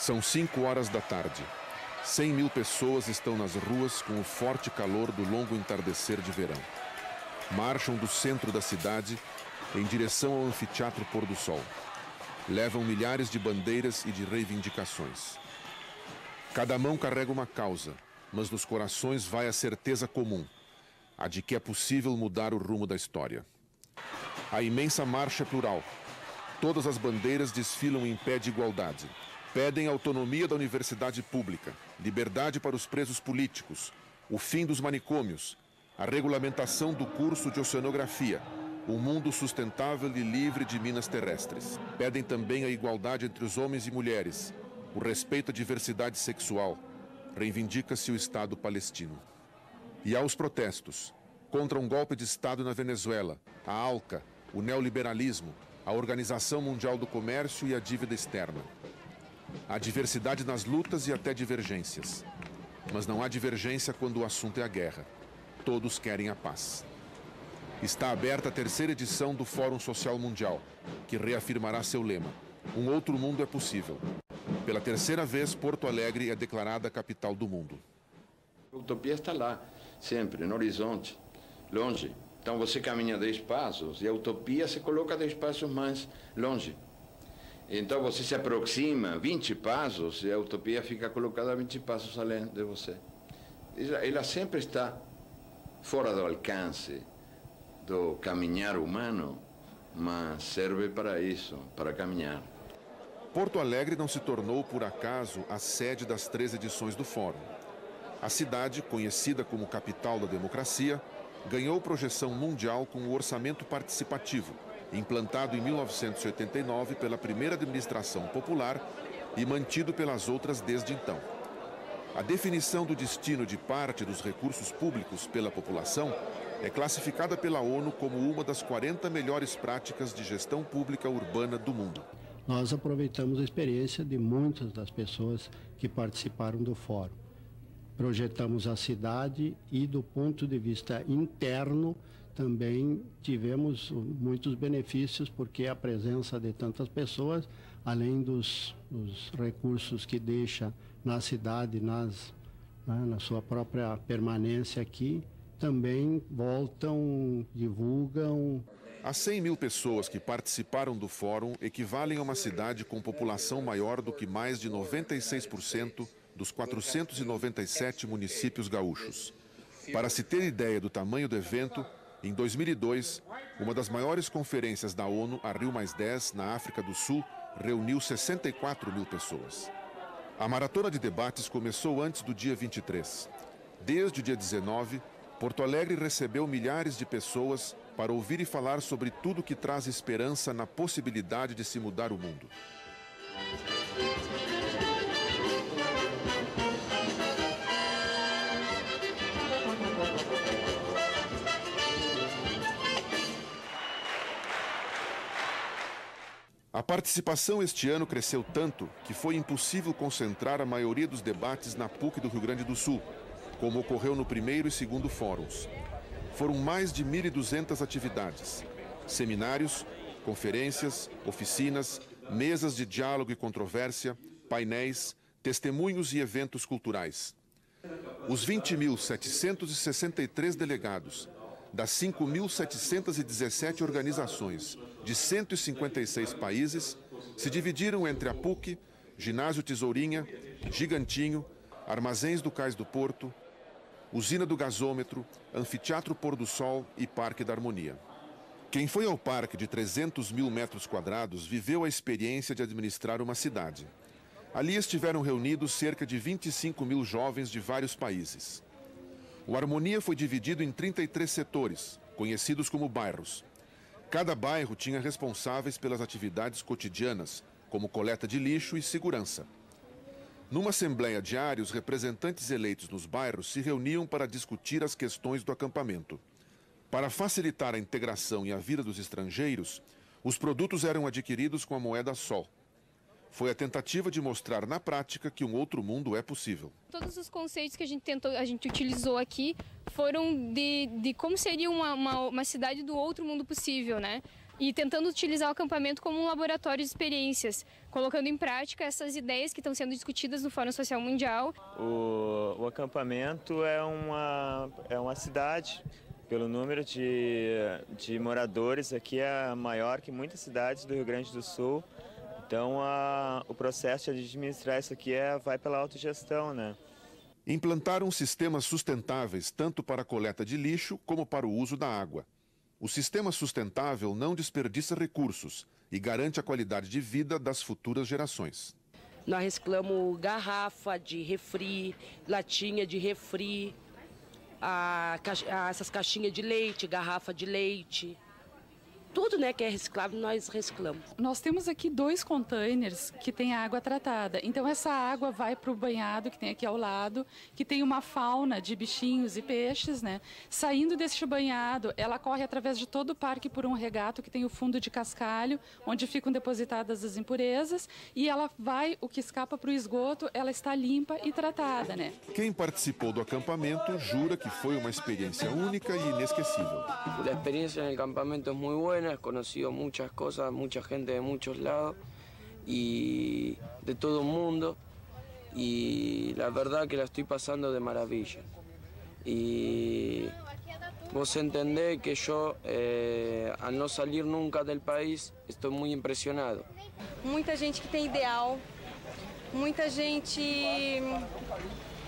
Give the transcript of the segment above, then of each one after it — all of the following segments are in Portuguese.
São 5 horas da tarde. 100 mil pessoas estão nas ruas com o forte calor do longo entardecer de verão. Marcham do centro da cidade em direção ao anfiteatro Pôr do Sol. Levam milhares de bandeiras e de reivindicações. Cada mão carrega uma causa, mas nos corações vai a certeza comum, a de que é possível mudar o rumo da história. A imensa marcha é plural. Todas as bandeiras desfilam em pé de igualdade. Pedem autonomia da universidade pública, liberdade para os presos políticos, o fim dos manicômios, a regulamentação do curso de oceanografia, um mundo sustentável e livre de minas terrestres. Pedem também a igualdade entre os homens e mulheres, o respeito à diversidade sexual. Reivindica-se o Estado palestino. E há os protestos contra um golpe de Estado na Venezuela, a ALCA, o neoliberalismo, a Organização Mundial do Comércio e a dívida externa. Há diversidade nas lutas e até divergências. Mas não há divergência quando o assunto é a guerra. Todos querem a paz. Está aberta a 3ª edição do Fórum Social Mundial, que reafirmará seu lema: um outro mundo é possível. Pela 3ª vez, Porto Alegre é declarada a capital do mundo. A utopia está lá, sempre, no horizonte, longe. Então você caminha 10 passos e a utopia se coloca 10 passos mais longe. Então você se aproxima 20 passos e a utopia fica colocada 20 passos além de você. Ela sempre está fora do alcance do caminhar humano, mas serve para isso, para caminhar. Porto Alegre não se tornou, por acaso, a sede das 3 edições do Fórum. A cidade, conhecida como capital da democracia, ganhou projeção mundial com o orçamento participativo, implantado em 1989 pela primeira administração popular e mantido pelas outras desde então. A definição do destino de parte dos recursos públicos pela população é classificada pela ONU como uma das 40 melhores práticas de gestão pública urbana do mundo. Nós aproveitamos a experiência de muitas das pessoas que participaram do fórum. Projetamos a cidade e, do ponto de vista interno, também tivemos muitos benefícios, porque a presença de tantas pessoas, além dos recursos que deixa na cidade, na sua própria permanência aqui, também voltam, divulgam. As 100 mil pessoas que participaram do fórum equivalem a uma cidade com população maior do que mais de 96% dos 497 municípios gaúchos. Para se ter ideia do tamanho do evento, em 2002, uma das maiores conferências da ONU, a Rio+10, na África do Sul, reuniu 64 mil pessoas. A maratona de debates começou antes do dia 23. Desde o dia 19, Porto Alegre recebeu milhares de pessoas para ouvir e falar sobre tudo que traz esperança na possibilidade de se mudar o mundo. A participação este ano cresceu tanto que foi impossível concentrar a maioria dos debates na PUC do Rio Grande do Sul, como ocorreu no primeiro e segundo fóruns. Foram mais de 1.200 atividades, seminários, conferências, oficinas, mesas de diálogo e controvérsia, painéis, testemunhos e eventos culturais. Os 20.763 delegados das 5.717 organizações de 156 países se dividiram entre a PUC, Ginásio Tesourinha, Gigantinho, Armazéns do Cais do Porto, Usina do Gasômetro, Anfiteatro Pôr do Sol e Parque da Harmonia. Quem foi ao parque de 300 mil metros quadrados viveu a experiência de administrar uma cidade. Ali estiveram reunidos cerca de 25 mil jovens de vários países. O Harmonia foi dividido em 33 setores, conhecidos como bairros. Cada bairro tinha responsáveis pelas atividades cotidianas, como coleta de lixo e segurança. Numa assembleia diária, os representantes eleitos nos bairros se reuniam para discutir as questões do acampamento. Para facilitar a integração e a vida dos estrangeiros, os produtos eram adquiridos com a moeda sol. Foi a tentativa de mostrar na prática que um outro mundo é possível. Todos os conceitos que a gente utilizou aqui foram de como seria uma cidade do outro mundo possível, né? E tentando utilizar o acampamento como um laboratório de experiências. colocando em prática essas ideias que estão sendo discutidas no Fórum Social Mundial. O acampamento é uma cidade, pelo número de moradores, aqui é maior que muitas cidades do Rio Grande do Sul. Então, o processo de administrar isso aqui vai pela autogestão, né? Implantaram sistemas sustentáveis tanto para a coleta de lixo como para o uso da água. O sistema sustentável não desperdiça recursos e garante a qualidade de vida das futuras gerações. Nós reciclamos garrafa de refri, latinha de refri, essas caixinhas de leite, garrafa de leite. Tudo, né, que é reciclável, nós reciclamos. Nós temos aqui 2 containers que tem água tratada. Então essa água vai para o banhado que tem aqui ao lado, que tem uma fauna de bichinhos e peixes, né? Saindo deste banhado, ela corre através de todo o parque por um regato que tem o fundo de cascalho, onde ficam depositadas as impurezas, e ela vai, o que escapa para o esgoto, ela está limpa e tratada, né? Quem participou do acampamento jura que foi uma experiência única e inesquecível. A experiência no acampamento é muito boa. He conocido muchas cosas, mucha gente de muchos lados y de todo el mundo, y la verdad que la estoy pasando de maravilla. Y vos entendés que yo, al no salir nunca del país, estoy muy impresionado. Muita gente que tem ideal, muita gente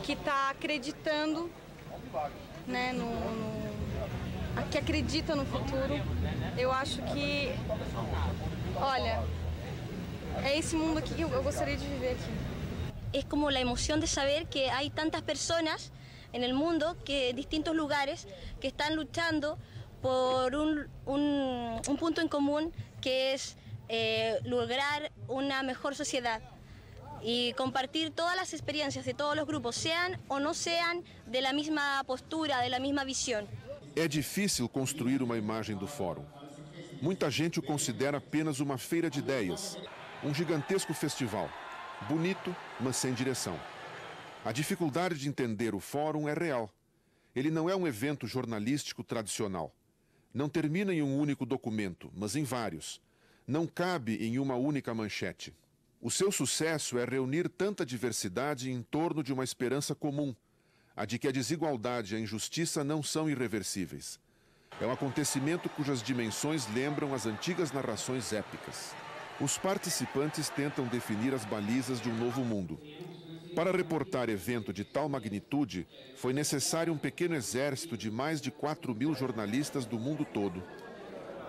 que está acreditando, né, que acredita no futuro. Eu acho que, olha, é esse mundo aqui que eu gostaria de viver aqui. Es como la emoción de saber que hay tantas personas en el mundo, que distintos lugares, que están luchando por un punto en común, que es lograr una mejor sociedad y compartir todas las experiencias de todos los grupos, sean o no sean de la misma postura, de la misma visión. É difícil construir uma imagem do fórum. Muita gente o considera apenas uma feira de ideias, um gigantesco festival, bonito, mas sem direção. A dificuldade de entender o fórum é real. Ele não é um evento jornalístico tradicional. Não termina em um único documento, mas em vários. Não cabe em uma única manchete. O seu sucesso é reunir tanta diversidade em torno de uma esperança comum, a de que a desigualdade e a injustiça não são irreversíveis. É um acontecimento cujas dimensões lembram as antigas narrações épicas. Os participantes tentam definir as balizas de um novo mundo. Para reportar evento de tal magnitude, foi necessário um pequeno exército de mais de 4.000 jornalistas do mundo todo.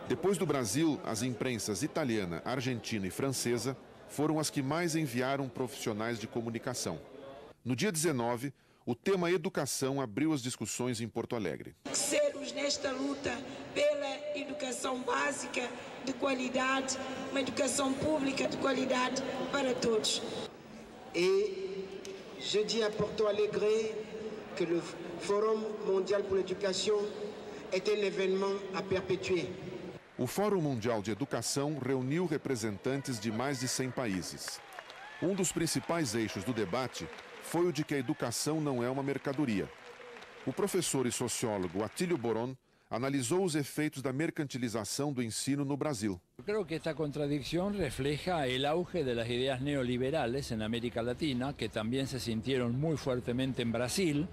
Depois do Brasil, as imprensas italiana, argentina e francesa foram as que mais enviaram profissionais de comunicação. No dia 19, o tema educação abriu as discussões em Porto Alegre. Sermos nesta luta pela educação básica de qualidade, uma educação pública de qualidade para todos. Et je dis à Porto Alegre que le Forum Mondial pour l'Éducation est un événement à perpétuer. O Fórum Mundial de Educação reuniu representantes de mais de 100 países. Um dos principais eixos do debate foi o de que a educação não é uma mercadoria. O professor e sociólogo Atílio Boron analisou os efeitos da mercantilização do ensino no Brasil. Eu creo que esta contradicción refleja el auge de las ideas neoliberales en América Latina, que también se sintieron muy fuertemente en Brasil.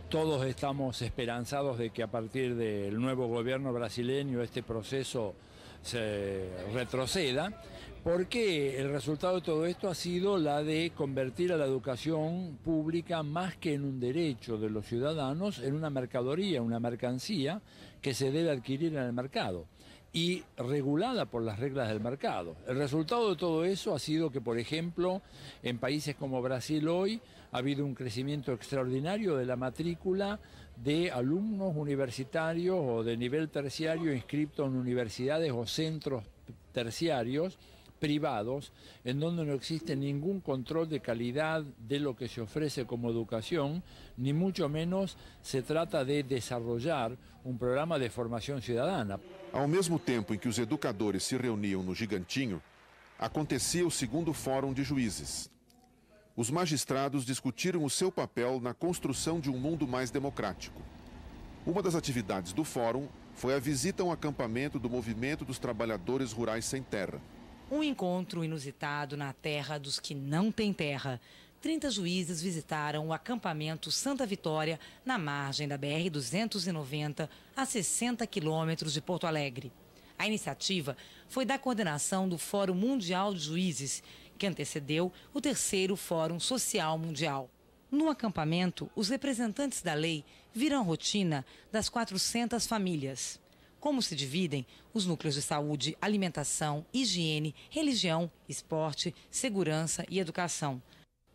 Todos estamos esperanzados de que a partir del nuevo gobierno brasileño este proceso se retroceda, porque el resultado de todo esto ha sido la de convertir a la educación pública más que en un derecho de los ciudadanos, en una mercadería, una mercancía que se debe adquirir en el mercado y regulada por las reglas del mercado. El resultado de todo eso ha sido que, por ejemplo, en países como Brasil hoy ha habido un crecimiento extraordinario de la matrícula de alumnos universitarios o de nivel terciario inscritos en universidades o centros terciarios privados, en donde no existe ningún control de calidad de lo que se ofrece como educación, ni mucho menos se trata de desarrollar um programa de formação cidadana. Ao mesmo tempo em que os educadores se reuniam no Gigantinho, acontecia o segundo Fórum de Juízes. Os magistrados discutiram o seu papel na construção de um mundo mais democrático. Uma das atividades do Fórum foi a visita a um acampamento do Movimento dos Trabalhadores Rurais Sem Terra. Um encontro inusitado na terra dos que não têm terra. 30 juízes visitaram o acampamento Santa Vitória, na margem da BR-290, a 60 quilômetros de Porto Alegre. A iniciativa foi da coordenação do Fórum Mundial de Juízes, que antecedeu o 3º Fórum Social Mundial. No acampamento, os representantes da lei viram a rotina das 400 famílias. Como se dividem os núcleos de saúde, alimentação, higiene, religião, esporte, segurança e educação.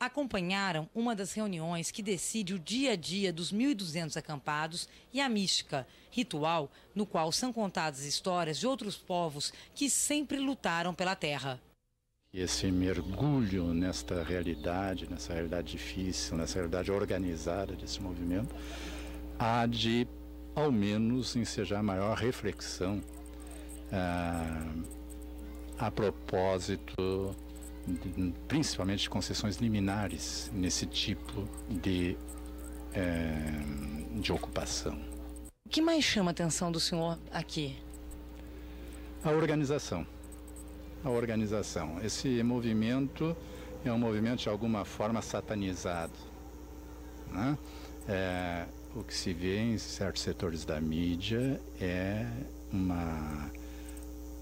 Acompanharam uma das reuniões que decide o dia a dia dos 1.200 acampados e a mística, ritual no qual são contadas histórias de outros povos que sempre lutaram pela terra. Esse mergulho nessa realidade difícil, nessa realidade organizada desse movimento, há de, ao menos, ensejar maior reflexão a propósito, principalmente de concessões liminares nesse tipo de ocupação. O que mais chama a atenção do senhor aqui? A organização. Esse movimento é um movimento de alguma forma satanizado, né? O que se vê em certos setores da mídia é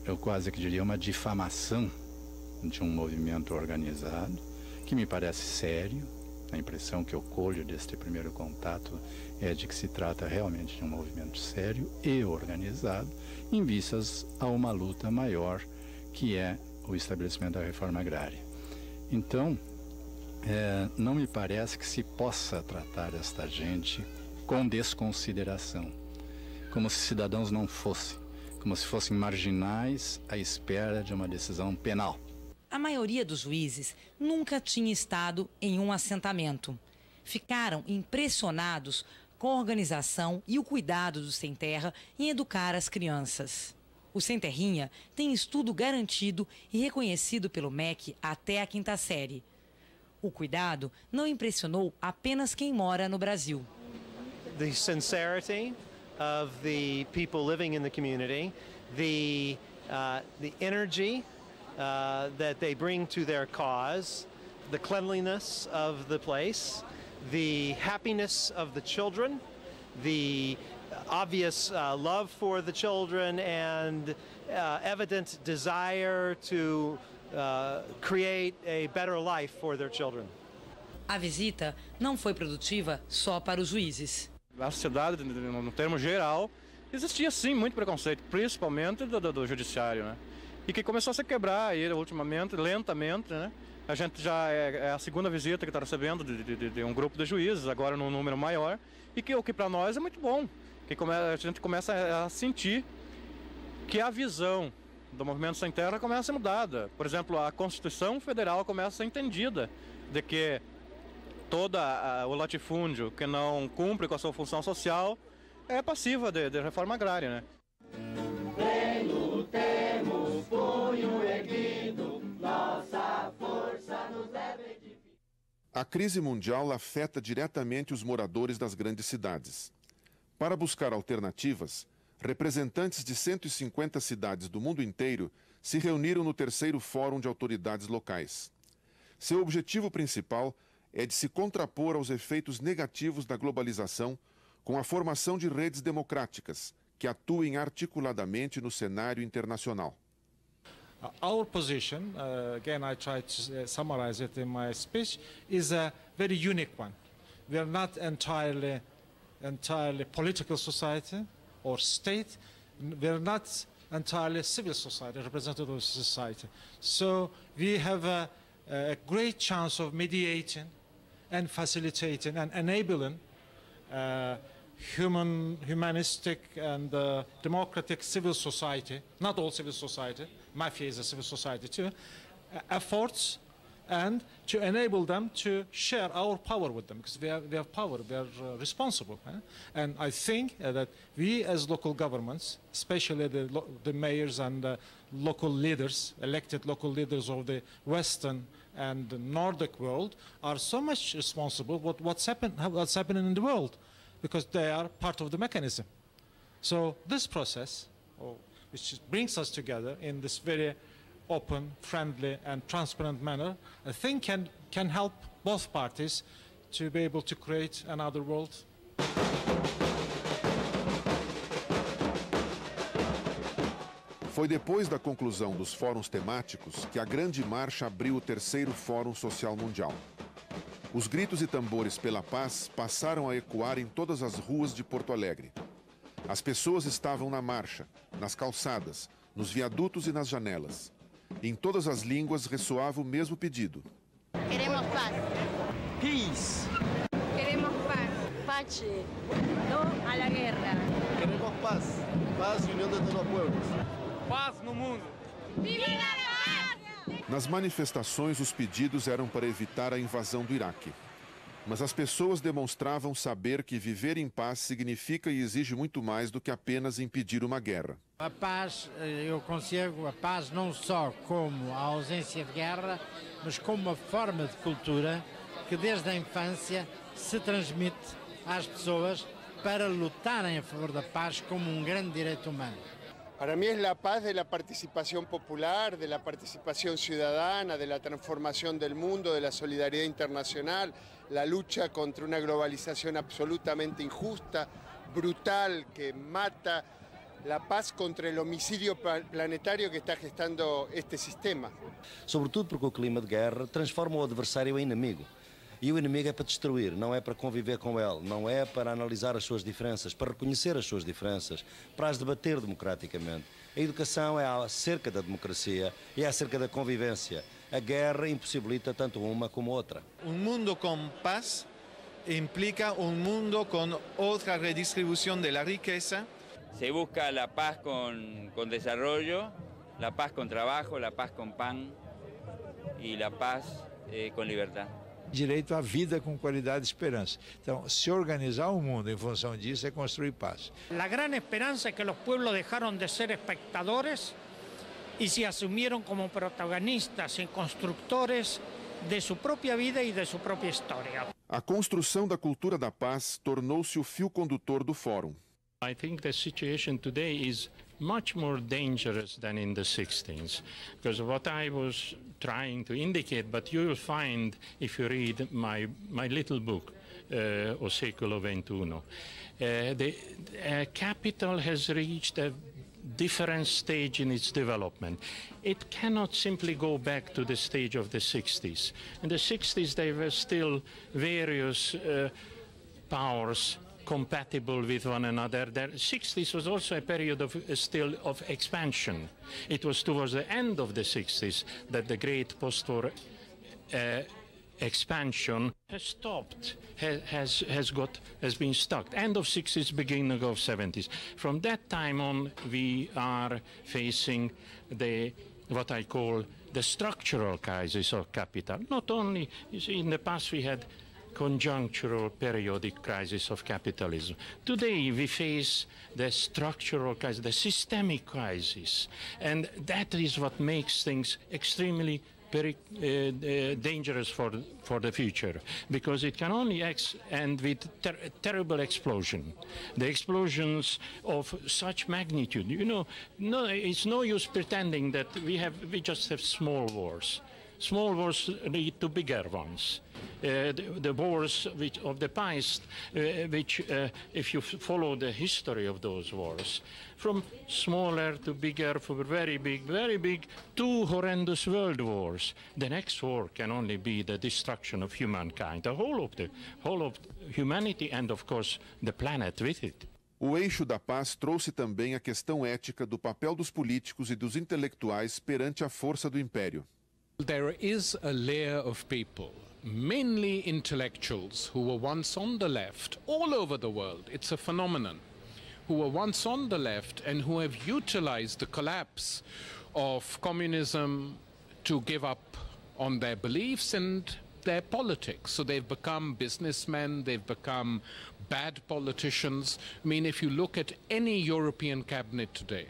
eu quase que diria, uma difamação de um movimento organizado, que me parece sério. A impressão que eu colho deste primeiro contato é de que se trata realmente de um movimento sério e organizado, em vistas a uma luta maior, que é o estabelecimento da reforma agrária. Então, não me parece que se possa tratar esta gente com desconsideração, como se cidadãos não fossem, como se fossem marginais à espera de uma decisão penal. A maioria dos juízes nunca tinha estado em um assentamento. Ficaram impressionados com a organização e o cuidado dos sem terra em educar as crianças. O Sem Terrinha tem estudo garantido e reconhecido pelo MEC até a 5ª série. O cuidado não impressionou apenas quem mora no Brasil. The sincerity of the people living in the community, the energy that they bring to their cause, the cleanliness of the place, the happiness of the children, the obvious love for the children and evident desire to create a better life for their children. A visita não foi produtiva só para os juízes. Na sociedade, no termo geral, existia sim muito preconceito, principalmente do judiciário, né? E que começou a se quebrar aí ultimamente, lentamente, né? A gente já é a 2ª visita que está recebendo de um grupo de juízes, agora num número maior, e que o que para nós é muito bom, que a gente começa a sentir que a visão do movimento sem terra começa a ser mudada. Por exemplo, a Constituição Federal começa a ser entendida de que todo o latifúndio que não cumpre com a sua função social é passiva de reforma agrária, né? Lutemos, punho erguido, nossa força nos deve edificar. A crise mundial afeta diretamente os moradores das grandes cidades. Para buscar alternativas, representantes de 150 cidades do mundo inteiro se reuniram no 3º Fórum de Autoridades Locais. Seu objetivo principal é de se contrapor aos efeitos negativos da globalização com a formação de redes democráticas que atuem articuladamente no cenário internacional. Our position, again I try to summarize it in my speech, is a very unique one. We are not entirely political society or state. We are not entirely civil society, representative society. So we have a great chance of mediating and facilitating and enabling humanistic and democratic civil society, not all civil society, mafia is a civil society too, efforts, and to enable them to share our power with them, because we have power, we are responsible. And I think that we as local governments, especially the mayors and local leaders, elected local leaders of the Western and the Nordic world, are so much responsible for what's happening in the world, because they are part of the mechanism. So this process, which brings us together in this very open, friendly and transparent manner, I think can help both parties to be able to create another world. Foi depois da conclusão dos fóruns temáticos que a Grande Marcha abriu o terceiro Fórum Social Mundial. Os gritos e tambores pela paz passaram a ecoar em todas as ruas de Porto Alegre. As pessoas estavam na marcha, nas calçadas, nos viadutos e nas janelas. Em todas as línguas ressoava o mesmo pedido. Queremos paz. Peace. Queremos paz. Pace. No a la guerra. Queremos paz. Paz e união de todos os povos. Paz no mundo. Viva la paz! Nas manifestações, os pedidos eram para evitar a invasão do Iraque. Mas as pessoas demonstravam saber que viver em paz significa e exige muito mais do que apenas impedir uma guerra. A paz, eu consigo a paz não só como a ausência de guerra, mas como uma forma de cultura que desde a infância se transmite às pessoas para lutarem a favor da paz como um grande direito humano. Para mí es la paz de la participación popular, de la participación ciudadana, de la transformación del mundo, de la solidaridad internacional, la lucha contra una globalización absolutamente injusta, brutal, que mata, la paz contra el homicidio planetario que está gestando este sistema. Sobretudo porque o clima de guerra transforma o adversário em inimigo. E o inimigo é para destruir, não é para conviver com ele, não é para analisar as suas diferenças, para reconhecer as suas diferenças, para as debater democraticamente. A educação é acerca da democracia e é acerca da convivência. A guerra impossibilita tanto uma como outra. Mundo com paz implica mundo com outra redistribuição da riqueza. Se busca a paz com desarrollo, a paz com trabalho, a paz com pan e a paz com liberdade. Direito à vida com qualidade e esperança. Então, se organizar o mundo em função disso é construir paz. A grande esperança é que os povos deixaram de ser espectadores e se assumiram como protagonistas e construtores de sua própria vida e de sua própria história. A construção da cultura da paz tornou-se o fio condutor do fórum. I think the situation today is much more dangerous than in the 60s, because what I was trying to indicate, but you will find if you read my little book, O Século XXI, the capital has reached a different stage in its development. It cannot simply go back to the stage of the 60s. In the 60s there were still various powers compatible with one another. The 60s was also a period of expansion. It was towards the end of the 60s that the great post-war expansion has stopped, has been stuck. End of 60s, beginning of 70s. From that time on, we are facing what I call the structural crisis of capital. Not only, you see, in the past we had conjunctural periodic crisis of capitalism. Today we face the structural crisis, the systemic crisis, and that is what makes things extremely very dangerous for the future, because it can only end with terrible explosion. The explosions of such magnitude, you know, it's no use pretending that we just have small wars. Small wars lead to bigger ones. The wars of the past, if you follow the history of those wars, from smaller to bigger, from very big, to horrendous world wars. The next war can only be the destruction of humankind, the whole of humanity, and of course the planet with it. O Eixo da Paz trouxe também a questão ética do papel dos políticos e dos intelectuais perante a força do império. There is a layer of people, mainly intellectuals, who were once on the left all over the world. It's a phenomenon. Who were once on the left and who have utilized the collapse of communism to give up on their beliefs and their politics. So they've become businessmen, they've become bad politicians. I mean, if you look at any European cabinet today,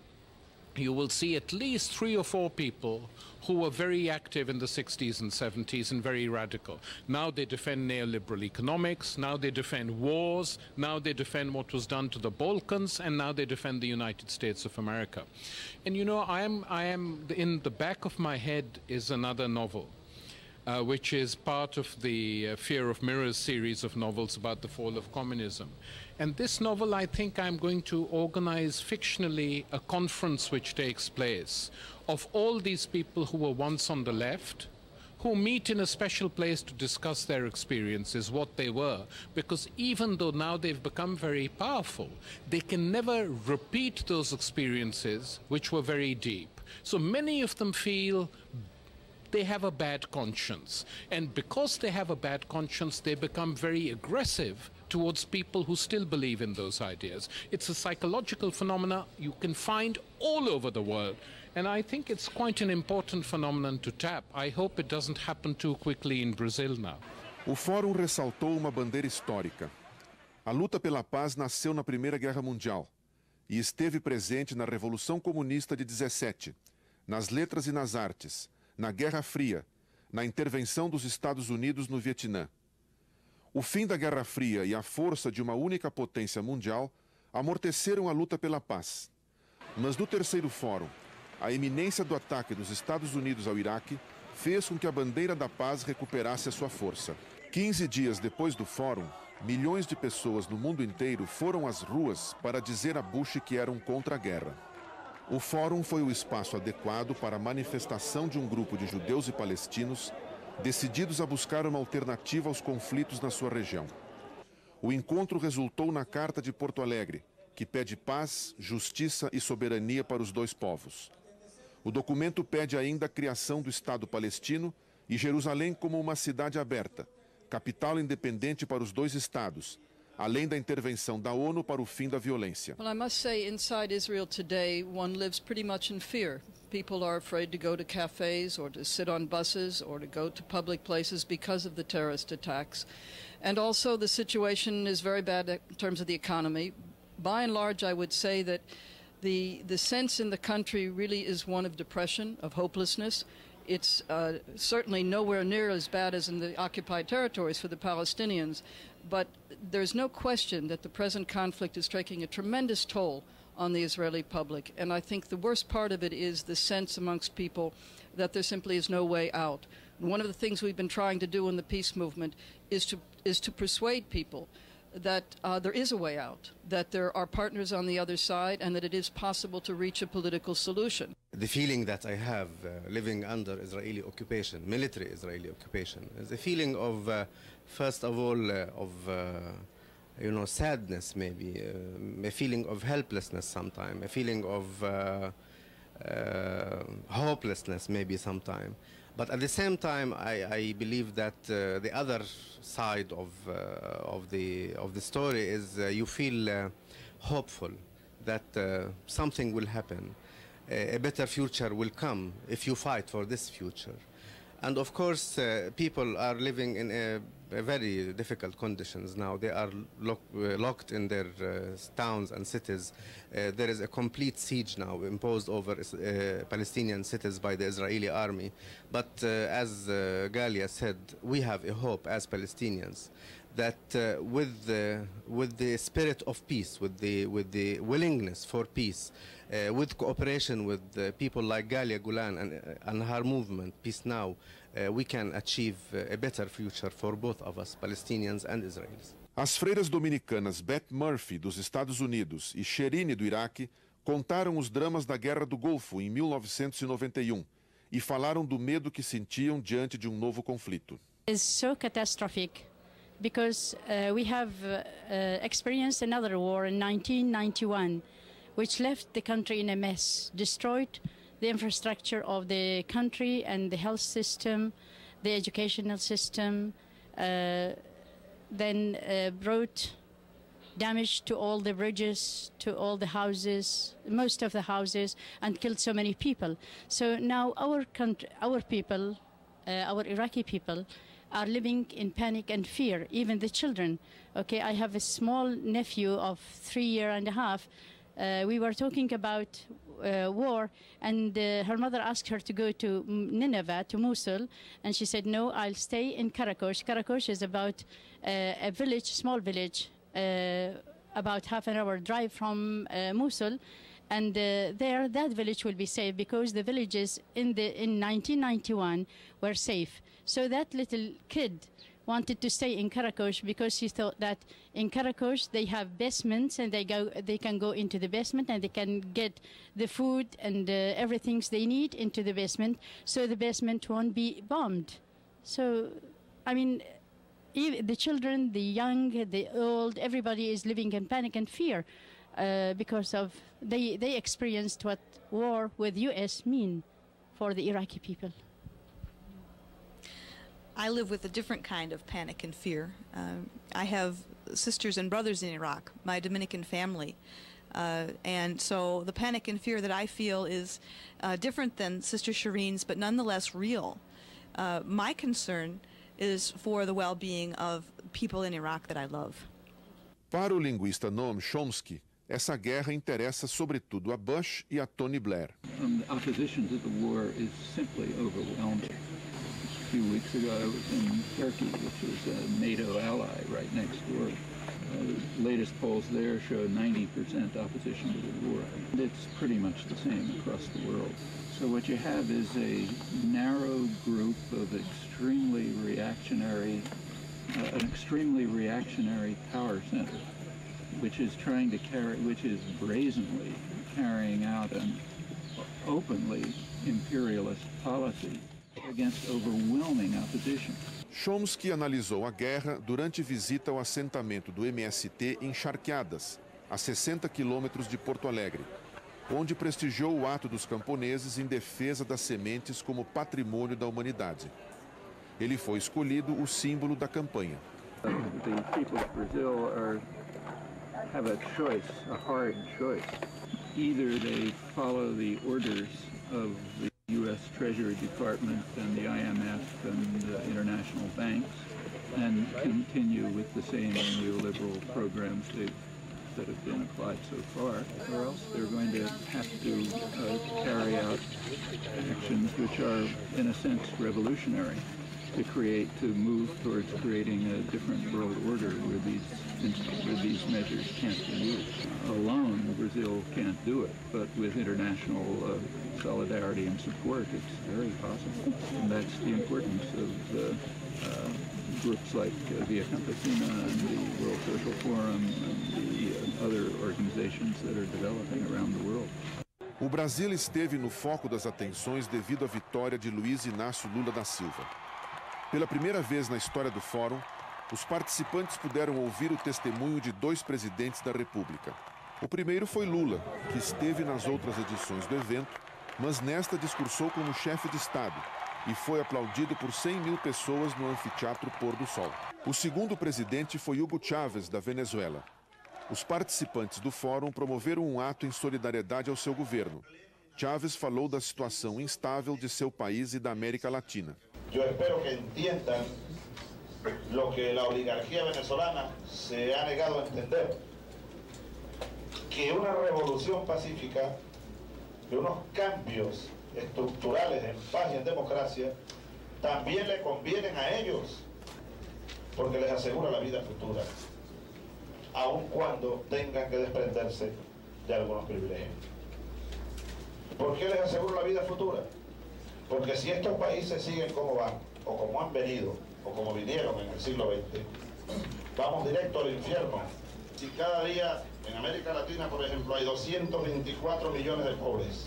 you will see at least 3 or 4 people who were very active in the 60s and 70s and very radical. Now they defend neoliberal economics, now they defend wars, now they defend what was done to the Balkans, and now they defend the United States of America. And you know, I am in the back of my head is another novel, which is part of the Fear of Mirrors series of novels about the fall of communism. And this novel, I think I'm going to organize fictionally a conference which takes place of all these people who were once on the left, who meet in a special place to discuss their experiences, what they were, because even though now they've become very powerful, they can never repeat those experiences which were very deep. So many of them feel they have a bad conscience. And because they have a bad conscience, they become very aggressive towards people who still believe in those ideas. It's a psychological phenomenon you can find all over the world. And I think it's quite an important phenomenon to tap. I hope it doesn't happen too quickly in Brazil now. O Fórum ressaltou uma bandeira histórica. A luta pela paz nasceu na Primeira Guerra Mundial e esteve presente na Revolução Comunista de 17, nas letras e nas artes, na Guerra Fria, na intervenção dos Estados Unidos no Vietnã. O fim da Guerra Fria e a força de uma única potência mundial amorteceram a luta pela paz. Mas no terceiro fórum, a iminência do ataque dos Estados Unidos ao Iraque fez com que a bandeira da paz recuperasse a sua força. 15 dias depois do fórum, milhões de pessoas no mundo inteiro foram às ruas para dizer a Bush que eram contra a guerra. O fórum foi o espaço adequado para a manifestação de um grupo de judeus e palestinos decididos a buscar uma alternativa aos conflitos na sua região. O encontro resultou na Carta de Porto Alegre, que pede paz, justiça e soberania para os dois povos. O documento pede ainda a criação do Estado palestino e Jerusalém como uma cidade aberta, capital independente para os dois estados, além da intervenção da ONU para o fim da violência. Well, I must say, inside Israel today, one lives pretty much in fear. People are afraid to go to cafes or to sit on buses or to go to public places because of the terrorist attacks. And also the situation is very bad in terms of the economy. By and large, I would say that the sense in the country really is one of depression, of hopelessness. It's certainly nowhere near as bad as in the occupied territories for the Palestinians, but there's no question that the present conflict is taking a tremendous toll on the Israeli public. And I think the worst part of it is the sense amongst people that there simply is no way out. And one of the things we've been trying to do in the peace movement is to persuade people that there is a way out, that there are partners on the other side, and that it is possible to reach a political solution. The feeling that I have living under Israeli occupation, military Israeli occupation, is a feeling of, first of all, sadness maybe, a feeling of helplessness sometimes, a feeling of hopelessness maybe sometimes. But at the same time, I believe that the other side of the story is you feel hopeful that something will happen. A better future will come if you fight for this future. And of course, people are living in a very difficult conditions now. They are locked in their towns and cities. There is a complete siege now imposed over Palestinian cities by the Israeli army. But as Galia said, we have a hope as Palestinians that with the spirit of peace, with the willingness for peace, with cooperation with people like Galia Gulan and her movement, Peace Now, we can achieve a better future for both of us, Palestinians and Israelis. As freiras dominicanas Beth Murphy, dos Estados Unidos, e Sherini, do Iraque, contaram os dramas da Guerra do Golfo em 1991 e falaram do medo que sentiam diante de um novo conflito. It's so catastrophic because we have experienced another war in 1991, which left the country in a mess, destroyed the infrastructure of the country and the health system, the educational system, then brought damage to all the bridges, to all the houses, most of the houses, and killed so many people. So now our country, our people, our Iraqi people, are living in panic and fear, even the children. Okay, I have a small nephew of 3 years and a half. We were talking about war, and her mother asked her to go to Nineveh, to Mosul, and she said, no, I'll stay in Karakosh. Karakosh is about a village, small village, about half an hour drive from Mosul, and there that village will be safe because the villages in 1991 were safe. So that little kid wanted to stay in Karakosh because she thought that in Karakosh they have basements and they can go into the basement and they can get the food and everything they need into the basement, so the basement won't be bombed. So, I mean, the children, the young, the old, everybody is living in panic and fear because of they experienced what war with U.S. mean for the Iraqi people. I live with a different kind of panic and fear. I have sisters and brothers in Iraq, my Dominican family. And so the panic and fear that I feel is different than Sister Shireen's, but nonetheless real. My concern is for the well-being of people in Iraq that I love. Para o linguista Noam Chomsky, essa guerra interessa sobretudo a Bush e a Tony Blair. The opposition to the war is simply overwhelming. A few weeks ago I was in Turkey, which was a NATO ally right next door. The latest polls there show 90% opposition to the war. It's pretty much the same across the world. So what you have is a narrow group of extremely reactionary, an extremely reactionary power center, which is trying to which is brazenly carrying out an openly imperialist policy against overwhelming opposition. Chomsky analisou a guerra durante visita ao assentamento do MST em Charqueadas, a 60 quilômetros de Porto Alegre, onde prestigiou o ato dos camponeses em defesa das sementes como patrimônio da humanidade. Ele foi escolhido o símbolo da campanha. The people of Brazil have a choice, a hard choice. Either they follow the orders of the U.S. Treasury Department and the IMF and international banks and continue with the same neoliberal programs that have been applied so far, or else they're going to have to carry out actions which are, in a sense, revolutionary to move towards creating a different world order where these measures can't be used. Alone, Brazil can't do it, but with international solidarity and support, it's very possible. And that's the importance of groups like Via Campesina and the World Social Forum and the other organizations that are developing around the world. O Brasil esteve no foco das atenções devido à vitória de Luiz Inácio Lula da Silva. Pela primeira vez na história do Fórum, os participantes puderam ouvir o testemunho de dois presidentes da República. O primeiro foi Lula, que esteve nas outras edições do evento, mas nesta discursou como chefe de Estado e foi aplaudido por 100 mil pessoas no anfiteatro Pôr do Sol. O segundo presidente foi Hugo Chávez, da Venezuela. Os participantes do Fórum promoveram um ato em solidariedade ao seu governo. Chávez falou da situação instável de seu país e da América Latina. Yo espero que entiendan lo que la oligarquía venezolana se ha negado a entender, que una revolución pacífica, de unos cambios estructurales en paz y en democracia, también le convienen a ellos, porque les asegura la vida futura, aun cuando tengan que desprenderse de algunos privilegios. ¿Por qué les aseguro la vida futura? Porque si estos países siguen como van, o como han venido, o como vinieron en el siglo XX, vamos directo al infierno. Si cada día en América Latina, por ejemplo, hay 224 millones de pobres,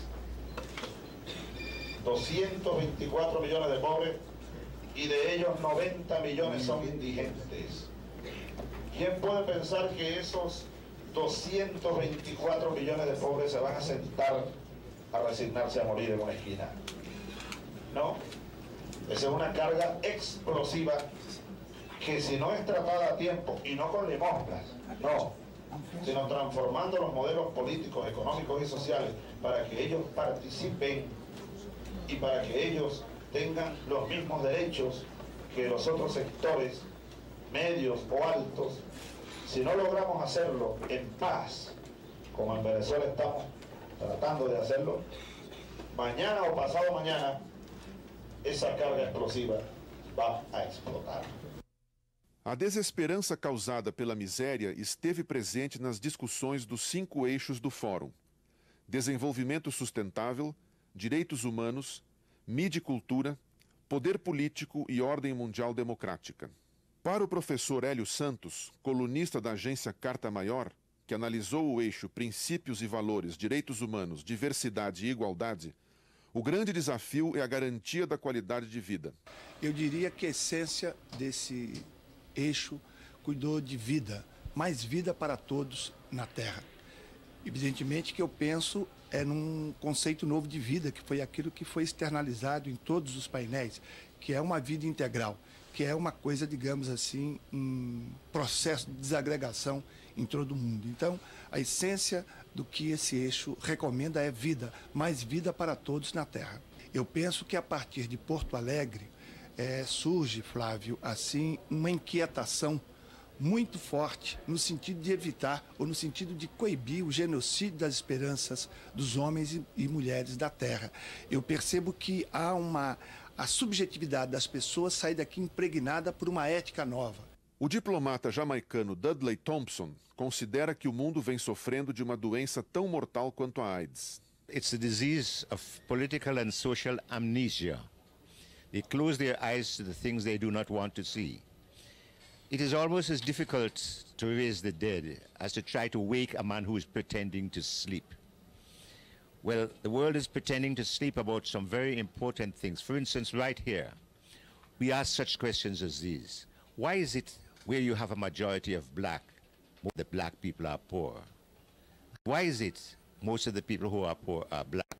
224 millones de pobres, y de ellos 90 millones son indigentes. ¿Quién puede pensar que esos 224 millones de pobres se van a sentar a resignarse a morir en una esquina? No, esa es una carga explosiva que si no es tratada a tiempo, y no con limosnas, no, sino transformando los modelos políticos, económicos y sociales para que ellos participen y para que ellos tengan los mismos derechos que los otros sectores medios o altos, si no logramos hacerlo en paz, como en Venezuela estamos tratando de hacerlo, mañana o pasado mañana, essa carga explosiva va a explotar. A desesperança causada pela miséria esteve presente nas discussões dos 5 eixos do Fórum: desenvolvimento sustentável, direitos humanos, mídia e cultura, poder político e ordem mundial democrática. Para o professor Hélio Santos, colunista da agência Carta Maior, que analisou o eixo princípios e valores, direitos humanos, diversidade e igualdade, o grande desafio é a garantia da qualidade de vida. Eu diria que a essência desse eixo cuidou de vida, mais vida para todos na Terra. Evidentemente que eu penso num conceito novo de vida, que foi aquilo que foi externalizado em todos os painéis, que é uma vida integral, que é uma coisa, digamos assim, em processo de desagregação em todo o mundo. Então, a essência do que esse eixo recomenda é vida, mais vida para todos na Terra. Eu penso que a partir de Porto Alegre surge, Flávio, assim, uma inquietação muito forte no sentido de evitar ou no sentido de coibir o genocídio das esperanças dos homens e mulheres da Terra. Eu percebo que há a subjetividade das pessoas sai daqui impregnada por uma ética nova. O diplomata jamaicano Dudley Thompson considera que o mundo vem sofrendo de uma doença tão mortal quanto a AIDS. It's a disease of political and social amnesia. They close their eyes to the things they do not want to see. It is almost as difficult to raise the dead as to try to wake a man who is pretending to sleep. Well, the world is pretending to sleep about some very important things. For instance, right here, we ask such questions as these. Why is it where you have a majority of black, most of the black people are poor? Why is it most of the people who are poor are black?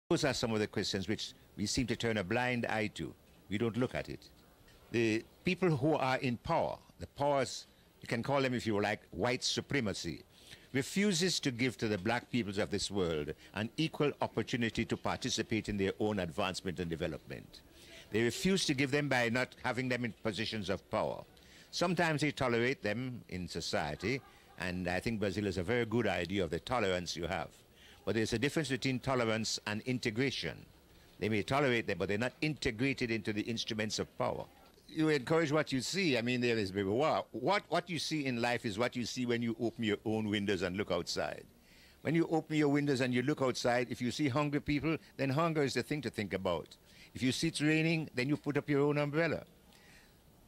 Those are some of the questions which we seem to turn a blind eye to. We don't look at it. The people who are in power, the powers, you can call them if you like, white supremacy, refuses to give to the black peoples of this world an equal opportunity to participate in their own advancement and development. They refuse to give them by not having them in positions of power. Sometimes they tolerate them in society, and I think Brazil is a very good idea of the tolerance you have. But there's a difference between tolerance and integration. They may tolerate them, but they're not integrated into the instruments of power. You encourage what you see. I mean, there is what you see in life is what you see when you open your own windows and look outside. When you open your windows and you look outside, if you see hungry people, then hunger is the thing to think about. If you see it's raining, then you put up your own umbrella.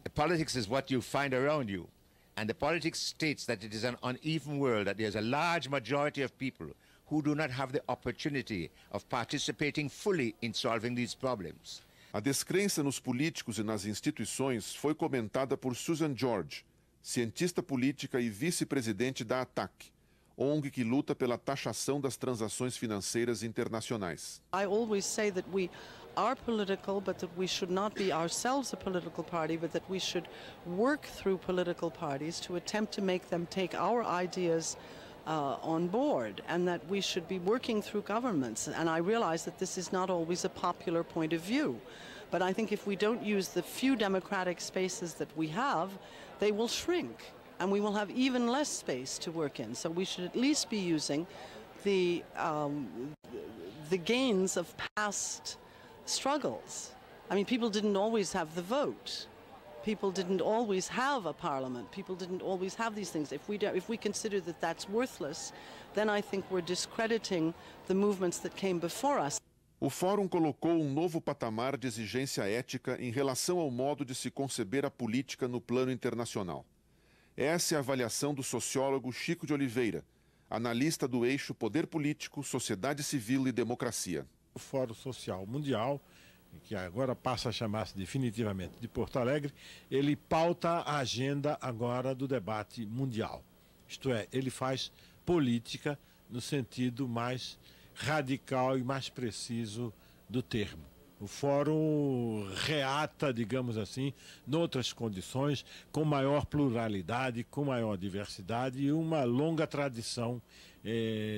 The politics is what you find around you. And the politics states that it is an uneven world, that there's a large majority of people who do not have the opportunity of participating fully in solving these problems. A descrença nos políticos e nas instituições foi comentada por Susan George, cientista política e vice-presidente da ATTAC, ONG que luta pela taxação das transações financeiras internacionais. I always say that we are political, but that we should not be ourselves a political party, but that we should work through political parties to attempt to make them take our ideas on board, and that we should be working through governments. And I realize that this is not always a popular point of view, but I think if we don't use the few democratic spaces that we have, they will shrink, and we will have even less space to work in. So we should at least be using the gains of past struggles. I mean, people didn't always have the vote. People didn't always have a parliament. People didn't always have these things. If we consider that that's worthless, then I think we're discrediting the movements that came before us. O Fórum colocou novo patamar de exigência ética em relação ao modo de se conceber a política no plano internacional. Essa é a avaliação do sociólogo Chico de Oliveira, analista do eixo Poder Político, Sociedade Civil e Democracia. O Fórum Social Mundial, que agora passa a chamar-se definitivamente de Porto Alegre, ele pauta a agenda agora do debate mundial. Isto é, ele faz política no sentido mais radical e mais preciso do termo. O Fórum reata, digamos assim, noutras condições, com maior pluralidade, com maior diversidade e uma longa tradição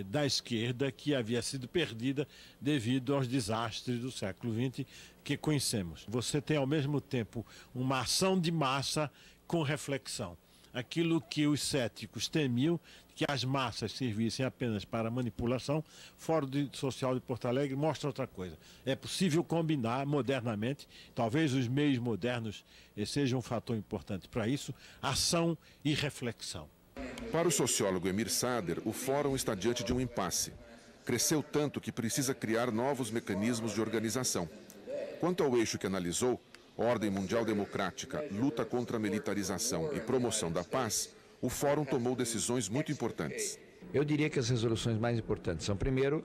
da esquerda que havia sido perdida devido aos desastres do século XX que conhecemos. Você tem ao mesmo tempo uma ação de massa com reflexão. aquilo que os céticos temiam, que as massas servissem apenas para manipulação. O Fórum Social de Porto Alegre mostra outra coisa. É possível combinar modernamente, talvez os meios modernos sejam um fator importante para isso, ação e reflexão. Para o sociólogo Emir Sader, o Fórum está diante de um impasse. Cresceu tanto que precisa criar novos mecanismos de organização. Quanto ao eixo que analisou, Ordem Mundial Democrática, luta contra a militarização e promoção da paz, o Fórum tomou decisões muito importantes. Eu diria que as resoluções mais importantes são, primeiro,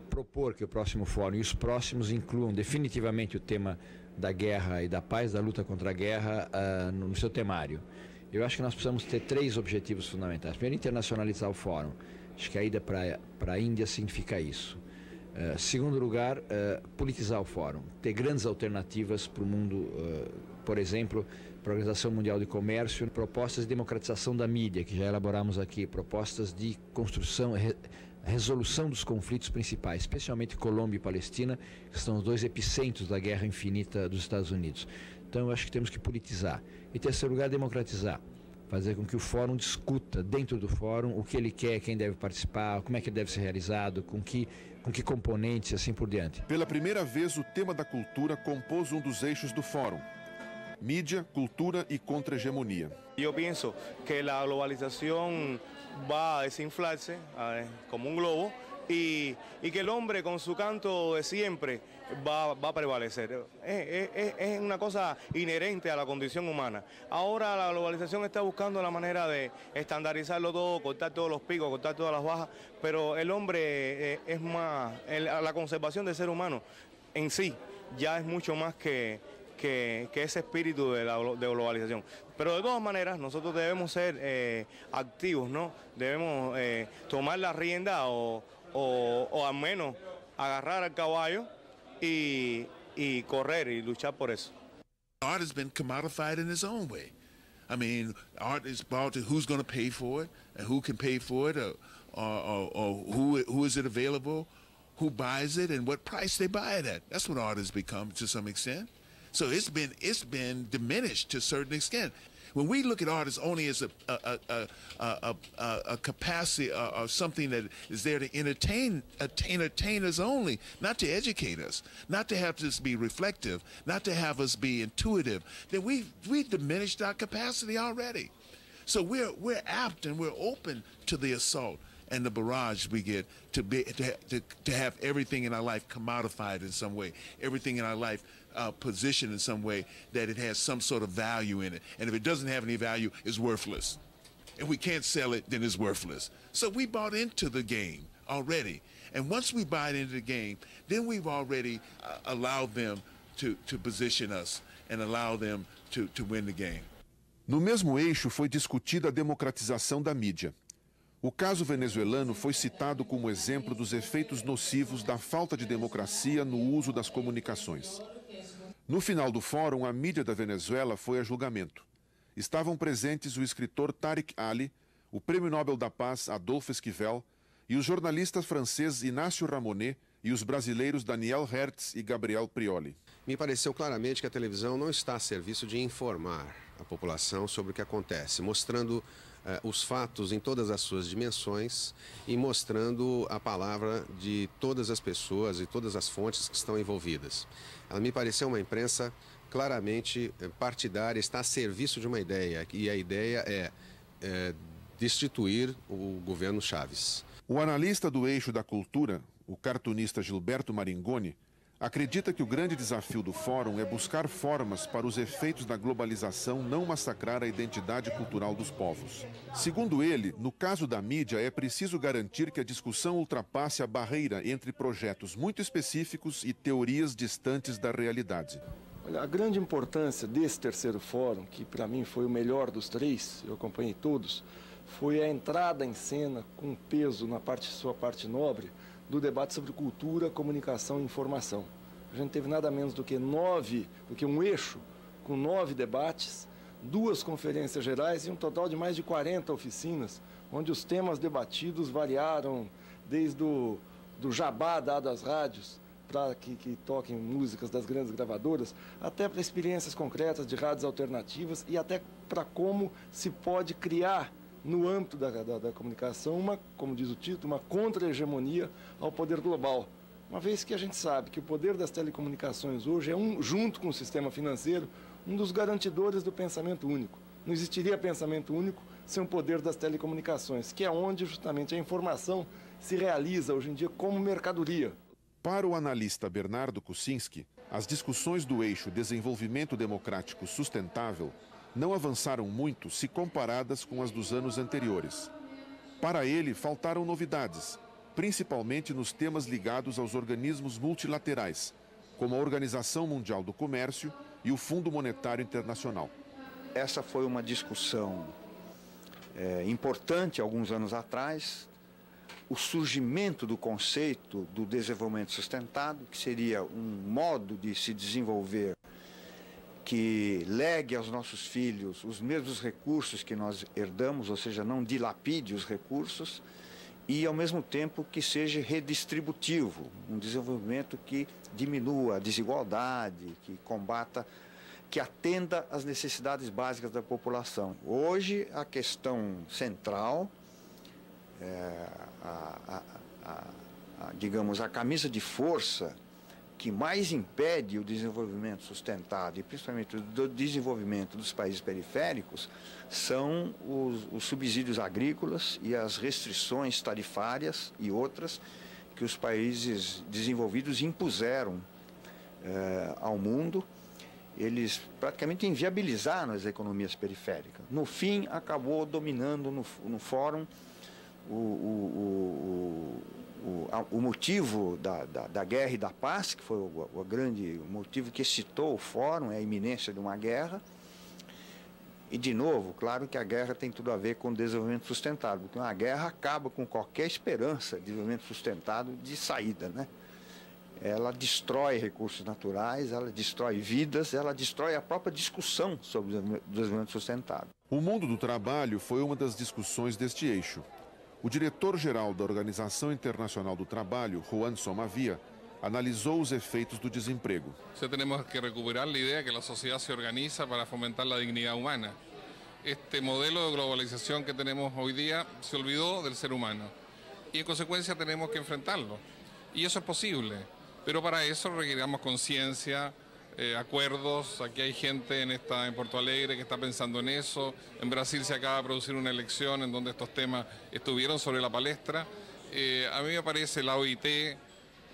propor que o próximo Fórum e os próximos incluam definitivamente o tema da guerra e da paz, da luta contra a guerra, no seu temário. Eu acho que nós precisamos ter 3 objetivos fundamentais. Primeiro, internacionalizar o Fórum. Acho que a ida para a Índia significa isso. Segundo lugar, politizar o Fórum, ter grandes alternativas para o mundo, por exemplo, para a Organização Mundial de Comércio, propostas de democratização da mídia, que já elaboramos aqui, propostas de construção, resolução dos conflitos principais, especialmente Colômbia e Palestina, que são os 2 epicentros da guerra infinita dos Estados Unidos. Então, eu acho que temos que politizar. E, em terceiro lugar, democratizar. Fazer com que o Fórum discuta dentro do Fórum o que ele quer, quem deve participar, como é que ele deve ser realizado, com que componentes e assim por diante. Pela primeira vez, o tema da cultura compôs um dos eixos do Fórum. Mídia, cultura e contra-hegemonia. Eu penso que a globalização vai desinflar-se como globo y que el hombre con su canto de siempre va a prevalecer. Es una cosa inherente a la condición humana. Ahora la globalización está buscando la manera de estandarizarlo todo, cortar todos los picos, cortar todas las bajas, pero el hombre es más, la conservación del ser humano en sí ya es mucho más que ese espíritu de globalización. Pero de todas maneras nosotros debemos ser activos, ¿no? Debemos tomar la rienda o al menos agarrar al caballo y correr y luchar por eso. Art has been commodified in its own way. I mean, art is about who's going to pay for it and who can pay for it, or who is it available, who buys it, and what price they buy it at. That's what art has become to some extent. So it's been diminished to a certain extent. When we look at art as only as a capacity or something that is there to entertain us only, not to educate us, not to have us be reflective, not to have us be intuitive, then we've diminished our capacity already. So we're apt and we're open to the assault and the barrage we get to have everything in our life commodified in some way, everything in our life positioned in some way that it has some sort of value in it. And if it doesn't have any value, it's worthless. And we can't sell it, then it's worthless. So we bought into the game already. And once we buy into the game, then we've already allowed them to position us and allow them to win the game. No mesmo eixo foi discutida a democratização da mídia. O caso venezuelano foi citado como exemplo dos efeitos nocivos da falta de democracia no uso das comunicações. No final do fórum, a mídia da Venezuela foi a julgamento. Estavam presentes o escritor Tariq Ali, o Prêmio Nobel da Paz Adolphe Esquivel e os jornalistas franceses Inácio Ramonet e os brasileiros Daniel Hertz e Gabriel Prioli. Me pareceu claramente que a televisão não está a serviço de informar a população sobre o que acontece, mostrando os fatos em todas as suas dimensões e mostrando a palavra de todas as pessoas e todas as fontes que estão envolvidas. Ela me pareceu uma imprensa claramente partidária, está a serviço de uma ideia, e a ideia é destituir o governo Chaves. O analista do eixo da cultura, o cartunista Gilberto Maringoni, acredita que o grande desafio do Fórum é buscar formas para os efeitos da globalização não massacrar a identidade cultural dos povos. Segundo ele, no caso da mídia, é preciso garantir que a discussão ultrapasse a barreira entre projetos muito específicos e teorias distantes da realidade. Olha, a grande importância desse terceiro fórum, que para mim foi o melhor dos 3, eu acompanhei todos, foi a entrada em cena com peso na sua parte nobre do debate sobre cultura, comunicação e informação. A gente teve nada menos do que um eixo com 9 debates, 2 conferências gerais e um total de mais de 40 oficinas, onde os temas debatidos variaram desde do jabá dado às rádios para que toquem músicas das grandes gravadoras, até para experiências concretas de rádios alternativas e até para como se pode criar, no âmbito da comunicação, como diz o título, uma contra-hegemonia ao poder global. Uma vez que a gente sabe que o poder das telecomunicações hoje é, junto com o sistema financeiro, um dos garantidores do pensamento único. Não existiria pensamento único sem o poder das telecomunicações, que é onde justamente a informação se realiza hoje em dia como mercadoria. Para o analista Bernardo Kuczynski, as discussões do eixo Desenvolvimento Democrático Sustentável não avançaram muito se comparadas com as dos anos anteriores. Para ele, faltaram novidades, principalmente nos temas ligados aos organismos multilaterais, como a Organização Mundial do Comércio e o Fundo Monetário Internacional. Essa foi uma discussão importante alguns anos atrás, o surgimento do conceito do desenvolvimento sustentado, que seria um modo de se desenvolver que legue aos nossos filhos os mesmos recursos que nós herdamos, ou seja, não dilapide os recursos, e ao mesmo tempo que seja redistributivo, um desenvolvimento que diminua a desigualdade, que combata, que atenda às necessidades básicas da população. Hoje, a questão central, digamos, a camisa de força que mais impede o desenvolvimento sustentado, e principalmente o desenvolvimento dos países periféricos, são os subsídios agrícolas e as restrições tarifárias e outras que os países desenvolvidos impuseram ao mundo. Eles praticamente inviabilizaram as economias periféricas. No fim, acabou dominando no fórum o motivo da guerra e da paz, que foi o grande motivo que excitou o fórum, é a iminência de uma guerra. E, de novo, claro que a guerra tem tudo a ver com o desenvolvimento sustentável, porque uma guerra acaba com qualquer esperança de desenvolvimento sustentado de saída, né? Ela destrói recursos naturais, ela destrói vidas, ela destrói a própria discussão sobre o desenvolvimento sustentável. O mundo do trabalho foi uma das discussões deste eixo. O diretor-geral da Organização Internacional do Trabalho, Juan Somavia, analisou os efeitos do desemprego. Temos que recuperar a ideia que a sociedade se organiza para fomentar a dignidade humana. Este modelo de globalização que temos hoje em dia se olvidou do ser humano e, em consequência, temos que enfrentarlo. E isso é possível, mas para isso requerimos consciência, acuerdos. Aquí hay gente en Porto Alegre que está pensando en eso. En Brasil se acaba de producir una elección en donde estos temas estuvieron sobre la palestra. A mí me parece la OIT,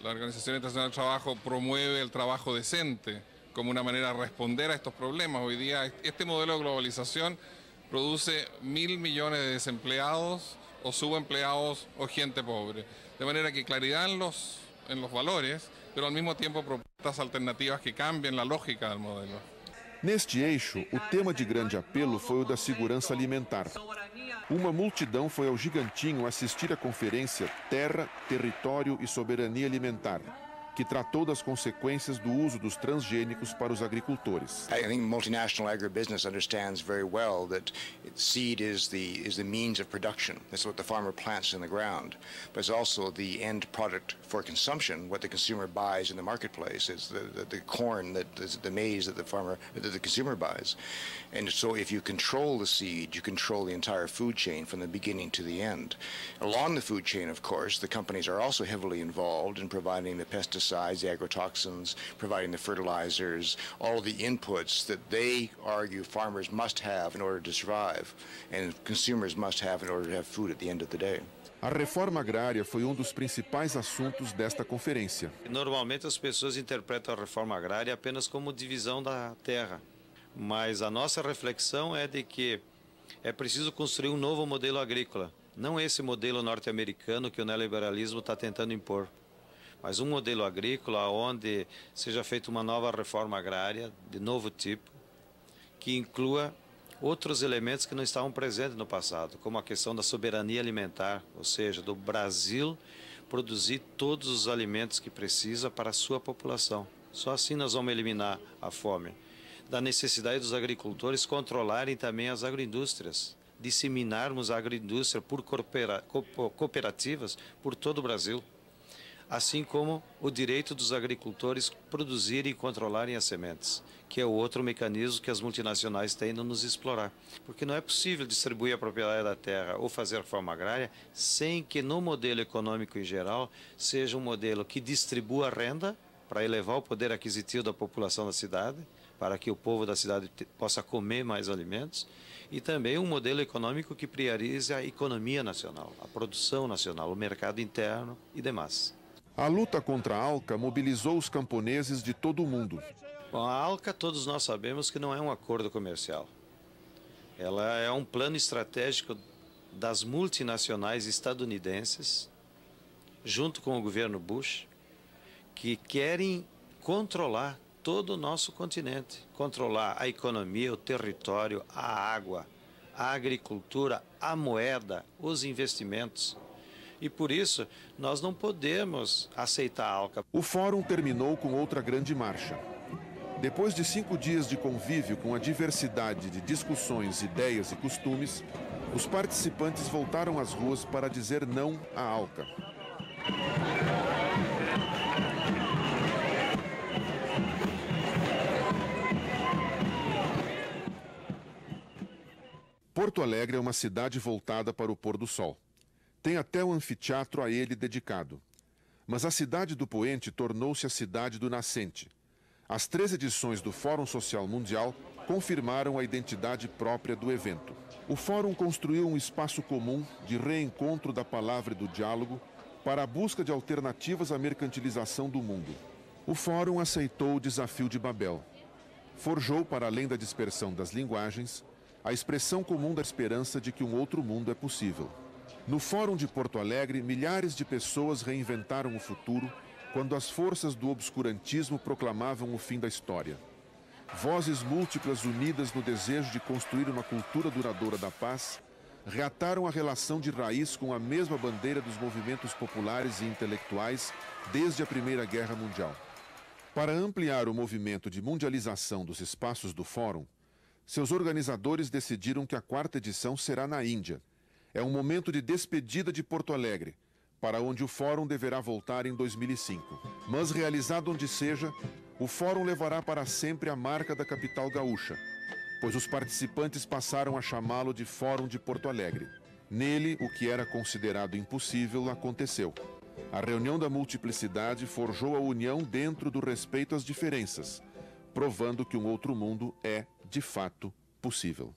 la Organización Internacional del Trabajo, promueve el trabajo decente como una manera de responder a estos problemas. Hoy día este modelo de globalización produce 1.000 millones de desempleados o subempleados o gente pobre. De manera que claridad en los valores, pero al mismo tiempo propuestas alternativas que cambiem a lógica do modelo. Neste eixo, o tema de grande apelo foi o da segurança alimentar. Uma multidão foi ao Gigantinho assistir à conferência Terra, Território e Soberania Alimentar, que tratou das consequências do uso dos transgênicos para os agricultores. I think multinational agribusiness understands very well that seed is the means of production. That's what the farmer plants in the ground. But it's also the end product for consumption. What the consumer buys in the marketplace is the corn, the maize that the consumer buys. And so if you control the seed, you control the entire food chain from the beginning to the end. Along the food chain, of course, the companies are also heavily involved in providing the pesticides, the agrotoxins, providing the fertilizers, all the inputs that they argue farmers must have in order to survive and consumers must have in order to have food at the end of the day. A reforma agrária foi dos principais assuntos desta conferência. Normalmente as pessoas interpretam a reforma agrária apenas como divisão da terra, mas a nossa reflexão é de que é preciso construir um novo modelo agrícola, não esse modelo norte-americano que o neoliberalismo está tentando impor, mas um modelo agrícola onde seja feita uma nova reforma agrária de novo tipo, que inclua outros elementos que não estavam presentes no passado, como a questão da soberania alimentar, ou seja, do Brasil produzir todos os alimentos que precisa para a sua população. Só assim nós vamos eliminar a fome. Da necessidade dos agricultores controlarem também as agroindústrias, disseminarmos a agroindústria por cooperativas por todo o Brasil. assim como o direito dos agricultores produzirem e controlarem as sementes, que é o outro mecanismo que as multinacionais têm de nos explorar. Porque não é possível distribuir a propriedade da terra ou fazer reforma agrária sem que no modelo econômico em geral seja um modelo que distribua a renda para elevar o poder aquisitivo da população da cidade, para que o povo da cidade possa comer mais alimentos, e também um modelo econômico que priorize a economia nacional, a produção nacional, o mercado interno e demais. A luta contra a ALCA mobilizou os camponeses de todo o mundo. Bom, a ALCA todos nós sabemos que não é um acordo comercial. Ela é um plano estratégico das multinacionais estadunidenses, junto com o governo Bush, que querem controlar todo o nosso continente, controlar a economia, o território, a água, a agricultura, a moeda, os investimentos. E por isso, nós não podemos aceitar a ALCA. O fórum terminou com outra grande marcha. Depois de 5 dias de convívio com a diversidade de discussões, ideias e costumes, os participantes voltaram às ruas para dizer não à ALCA. Porto Alegre é uma cidade voltada para o pôr do sol. Tem até um anfiteatro a ele dedicado. Mas a cidade do poente tornou-se a cidade do nascente. As 3 edições do Fórum Social Mundial confirmaram a identidade própria do evento. O Fórum construiu um espaço comum de reencontro da palavra e do diálogo para a busca de alternativas à mercantilização do mundo. O Fórum aceitou o desafio de Babel. Forjou, para além da dispersão das linguagens, a expressão comum da esperança de que um outro mundo é possível. No Fórum de Porto Alegre, milhares de pessoas reinventaram o futuro quando as forças do obscurantismo proclamavam o fim da história. Vozes múltiplas unidas no desejo de construir uma cultura duradoura da paz reataram a relação de raiz com a mesma bandeira dos movimentos populares e intelectuais desde a Primeira Guerra Mundial. Para ampliar o movimento de mundialização dos espaços do Fórum, seus organizadores decidiram que a 4ª edição será na Índia. É um momento de despedida de Porto Alegre, para onde o Fórum deverá voltar em 2005. Mas realizado onde seja, o Fórum levará para sempre a marca da capital gaúcha, pois os participantes passaram a chamá-lo de Fórum de Porto Alegre. Nele, o que era considerado impossível aconteceu. A reunião da multiplicidade forjou a união dentro do respeito às diferenças, provando que um outro mundo é, de fato, possível.